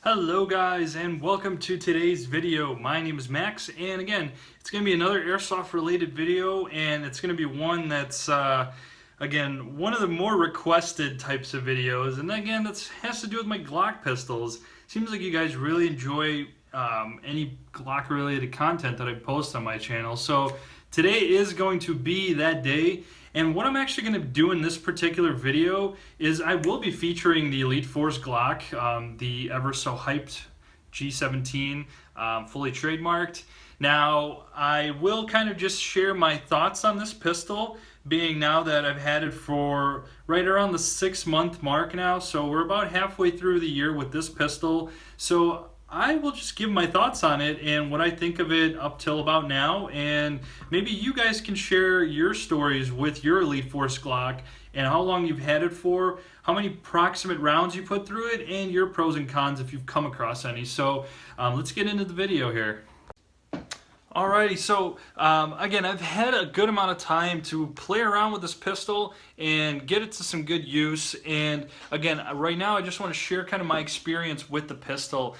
Hello guys, and welcome to today's video. My name is Max, and again, it's going to be another airsoft related video, and it's going to be one that's again, one of the more requested types of videos, and again, that has to do with my Glock pistols. Seems like you guys really enjoy any Glock related content that I post on my channel, so today is going to be that day. And what I'm actually going to do in this particular video is I will be featuring the Elite Force Glock, the ever so hyped G17, fully trademarked. Now, I will kind of just share my thoughts on this pistol, being now that I've had it for right around the 6-month mark now, so we're about halfway through the year with this pistol. So I will just give my thoughts on it and what I think of it up till about now, and maybe you guys can share your stories with your Elite Force Glock and how long you've had it for, how many proximate rounds you put through it, and your pros and cons if you've come across any. So let's get into the video here. Alrighty, so again, I've had a good amount of time to play around with this pistol and get it to some good use. And again, right now I just want to share kind of my experience with the pistol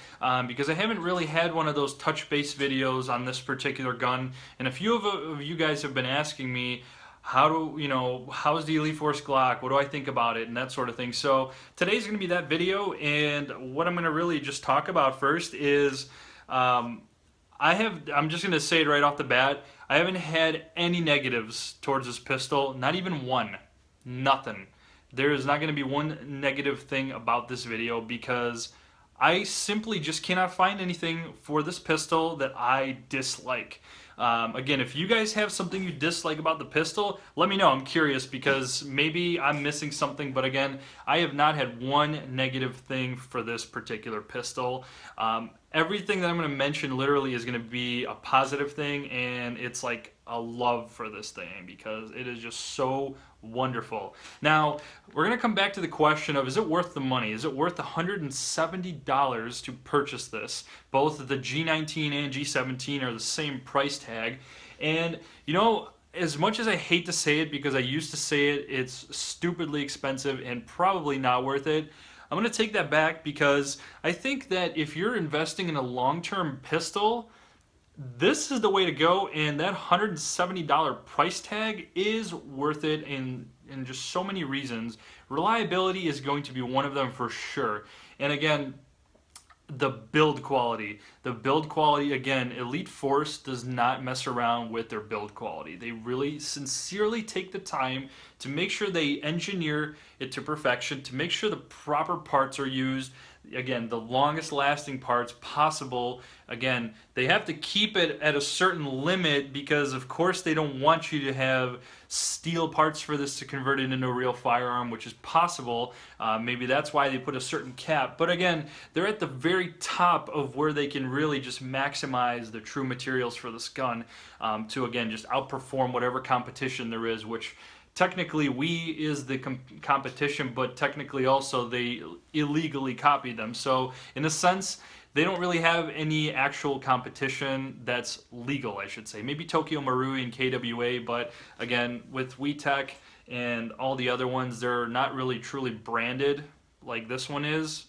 because I haven't really had one of those touch-based videos on this particular gun. And a few of you guys have been asking me, how's the Elite Force Glock? What do I think about it? And that sort of thing. So today's going to be that video, and what I'm going to really just talk about first is I'm just going to say it right off the bat, I haven't had any negatives towards this pistol, not even one. Nothing. There is not going to be one negative thing about this video because I simply just cannot find anything for this pistol that I dislike. Again, if you guys have something you dislike about the pistol, let me know. I'm curious because maybe I'm missing something, but again, I have not had one negative thing for this particular pistol. Everything that I'm going to mention literally is going to be a positive thing, and it's like a love for this thing because it is just so wonderful. Now, we're going to come back to the question of, is it worth the money? Is it worth $170 to purchase this? Both the G19 and G17 are the same price tag. And, you know, as much as I hate to say it because I used to say it, it's stupidly expensive and probably not worth it. I'm going to take that back because I think that if you're investing in a long-term pistol, this is the way to go, and that $170 price tag is worth it in just so many reasons. Reliability is going to be one of them for sure. And again, the build quality. The build quality, again, Elite Force does not mess around with their build quality. They really sincerely take the time to make sure they engineer it to perfection, to make sure the proper parts are used. Again, the longest lasting parts possible. Again, they have to keep it at a certain limit because of course they don't want you to have steel parts for this to convert it into a real firearm, which is possible. Maybe that's why they put a certain cap. But again, they're at the very top of where they can really just maximize the true materials for this gun to again just outperform whatever competition there is, which technically we is the competition, but technically also they illegally copied them. So in a sense, they don't really have any actual competition that's legal, I should say. Maybe Tokyo Marui and KWA, but again, with WeTech and all the other ones, they're not really truly branded like this one is,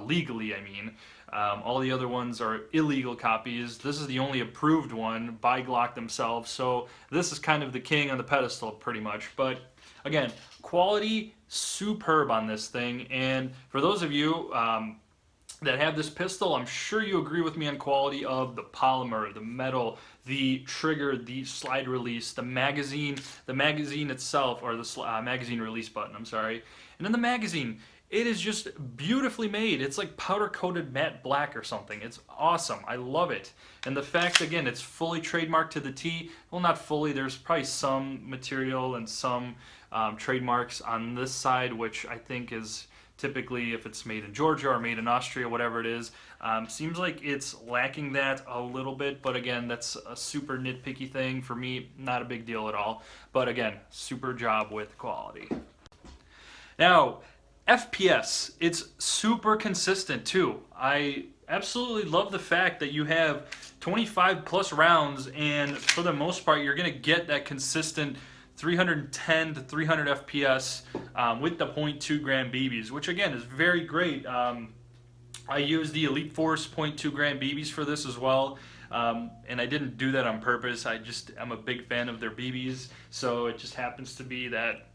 legally I mean. All the other ones are illegal copies. This is the only approved one by Glock themselves, so this is kind of the king on the pedestal pretty much. But again, quality superb on this thing, and for those of you that have this pistol, I'm sure you agree with me on quality of the polymer, the metal, the trigger, the slide release, the magazine itself, or the magazine release button, I'm sorry, and then the magazine. It is just beautifully made. It's like powder-coated matte black or something. It's awesome. I love it. And the fact, again, it's fully trademarked to the T. Well, not fully. There's probably some material and some trademarks on this side, which I think is typically, if it's made in Georgia or made in Austria, whatever it is, seems like it's lacking that a little bit. But again, that's a super nitpicky thing. For me, not a big deal at all. But again, super job with quality. Now, FPS, it's super consistent too. I absolutely love the fact that you have 25 plus rounds, and for the most part you're going to get that consistent 310 to 300 FPS with the .2 gram BBs, which again is very great. I use the Elite Force .2 gram BBs for this as well. And I didn't do that on purpose. I'm a big fan of their BBs, so it just happens to be that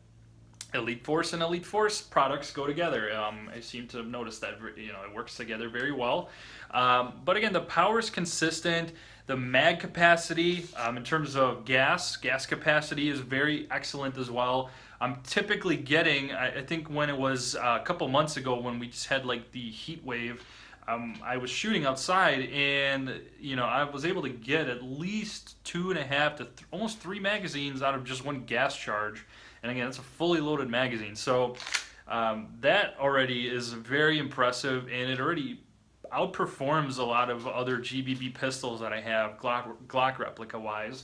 Elite Force and Elite Force products go together. I seem to have noticed that it works together very well. But again, the power is consistent. The mag capacity, in terms of gas capacity is very excellent as well. I'm typically getting, I think when it was a couple months ago when we just had like the heat wave, I was shooting outside, and I was able to get at least 2.5 to almost 3 magazines out of just one gas charge. And again, it's a fully loaded magazine, so that already is very impressive, and it already outperforms a lot of other GBB pistols that I have, Glock replica wise.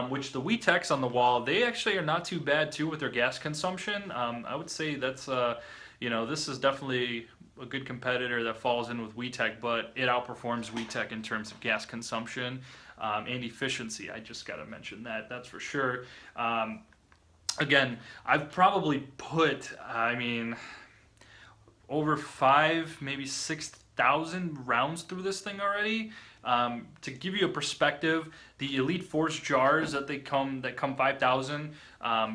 Which the WeTechs on the wall, they actually are not too bad too with their gas consumption. I would say that's this is definitely a good competitor that falls in with WeTech, but it outperforms WeTech in terms of gas consumption and efficiency. I just got to mention that, that's for sure. Again, I've probably put, over 5, maybe 6,000 rounds through this thing already. To give you a perspective, the Elite Force jars that come 5,000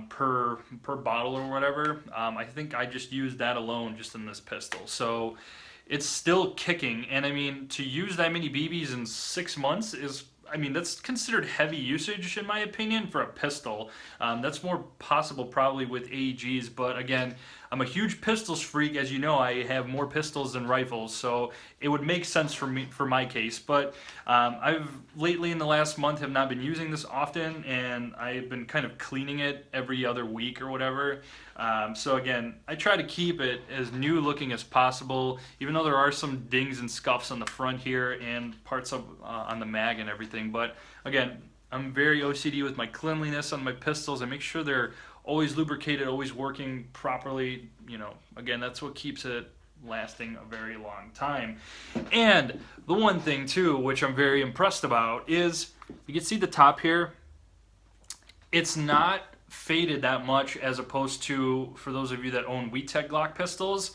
per bottle or whatever. I think I just used that alone just in this pistol. So it's still kicking, and I mean, to use that many BBs in 6 months is, that's considered heavy usage in my opinion for a pistol. That's more possible probably with AEGs, but again, I'm a huge pistols freak. As you know, I have more pistols than rifles, so it would make sense for me, for my case. But I've lately in the last month have not been using this often, and I've been kind of cleaning it every other week or whatever. So again, I try to keep it as new looking as possible, even though there are some dings and scuffs on the front here and parts of on the mag and everything. But again, I'm very OCD with my cleanliness on my pistols. I make sure they're always lubricated, always working properly. Again, that's what keeps it lasting a very long time. And the one thing too, which I'm very impressed about, is you can see the top here. It's not faded that much, as opposed to, for those of you that own WeTech Glock pistols,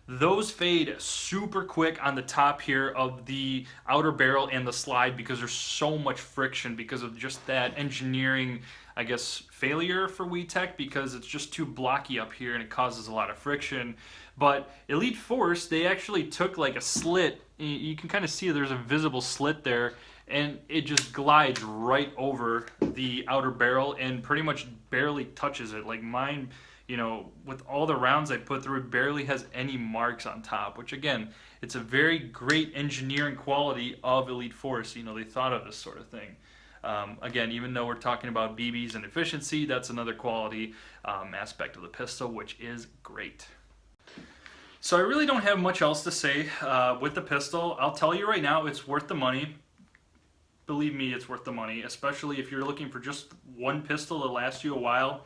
those fade super quick on the top here of the outer barrel and the slide, because there's so much friction because of just that engineering, I guess, failure for WeTech, because it's just too blocky up here and it causes a lot of friction. But Elite Force, they actually took like a slit, you can kind of see there's a visible slit there, and it just glides right over the outer barrel and pretty much barely touches it. Like mine, with all the rounds I put through, it barely has any marks on top, which again, it's a very great engineering quality of Elite Force. They thought of this sort of thing. Again, even though we're talking about BBs and efficiency, that's another quality aspect of the pistol, which is great. So I really don't have much else to say with the pistol. I'll tell you right now, it's worth the money. Believe me, it's worth the money, especially if you're looking for just one pistol to last you a while.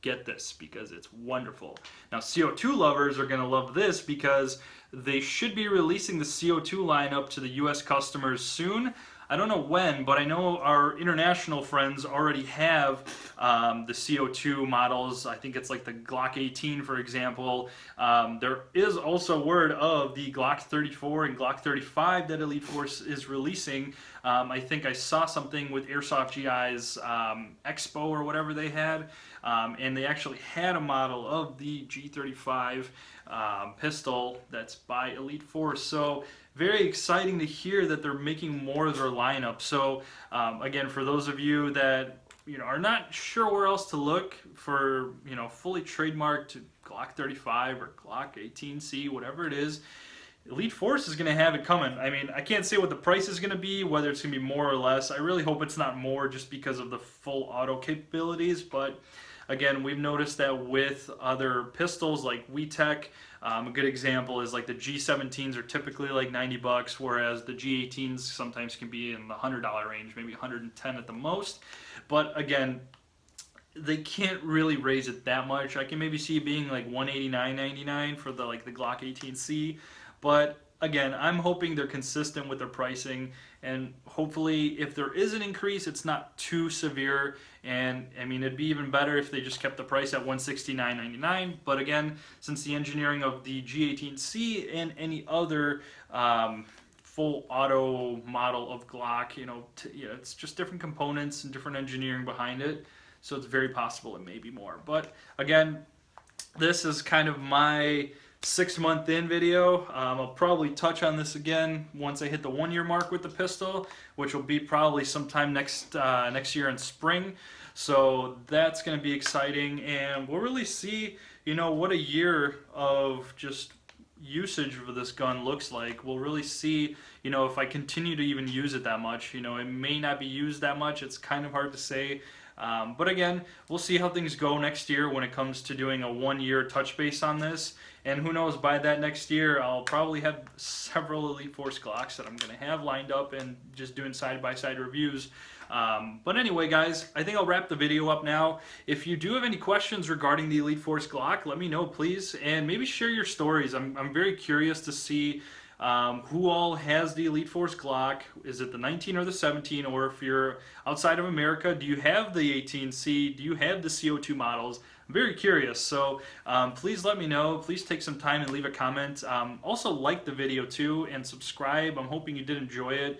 Get this, because it's wonderful. Now, CO2 lovers are going to love this, because they should be releasing the CO2 lineup to the US customers soon. I don't know when, but I know our international friends already have the CO2 models. I think it's like the Glock 18, for example. There is also word of the Glock 34 and Glock 35 that Elite Force is releasing. I think I saw something with Airsoft GI's Expo or whatever they had, and they actually had a model of the G35 pistol that's by Elite Force. So very exciting to hear that they're making more of their lineup. So again, for those of you that are not sure where else to look for fully trademarked Glock 35 or Glock 18C, whatever it is, Elite Force is going to have it coming. I can't say what the price is going to be, whether it's going to be more or less. I really hope it's not more, just because of the full auto capabilities. But again, we've noticed that with other pistols like WeTech, a good example is like the G17s are typically like 90 bucks, whereas the G18s sometimes can be in the $100 range, maybe 110 at the most. But again, they can't really raise it that much. I can maybe see it being like $189.99 for the Glock 18C. But again, I'm hoping they're consistent with their pricing, and hopefully if there is an increase, it's not too severe. And I mean, it'd be even better if they just kept the price at $169.99. But again, since the engineering of the G18C and any other full auto model of Glock, it's just different components and different engineering behind it. So it's very possible it may be more. But again, this is kind of my 6 month in video. I'll probably touch on this again once I hit the 1 year mark with the pistol, which will be probably sometime next year in spring. So that's going to be exciting, and we'll really see, what a year of just usage of this gun looks like. We'll really see, if I continue to even use it that much. It may not be used that much. It's kind of hard to say. But again, we'll see how things go next year when it comes to doing a 1 year touch base on this. And who knows, by that next year, I'll probably have several Elite Force Glocks that I'm going to have lined up and just doing side-by-side reviews. But anyway, guys, I think I'll wrap the video up now. If you do have any questions regarding the Elite Force Glock, let me know, please. And maybe share your stories. I'm very curious to see who all has the Elite Force Glock. Is it the 19 or the 17? Or if you're outside of America, do you have the 18C? Do you have the CO2 models? I'm very curious, so please let me know. Please take some time and leave a comment. Also like the video too and subscribe. I'm hoping you did enjoy it.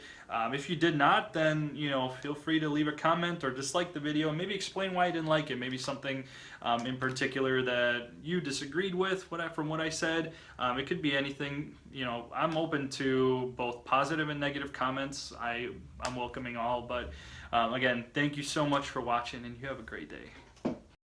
If you did not, then feel free to leave a comment or dislike the video and maybe explain why you didn't like it. Maybe something in particular that you disagreed with from what I said. It could be anything. I'm open to both positive and negative comments. I'm welcoming all. But again, thank you so much for watching, and you have a great day.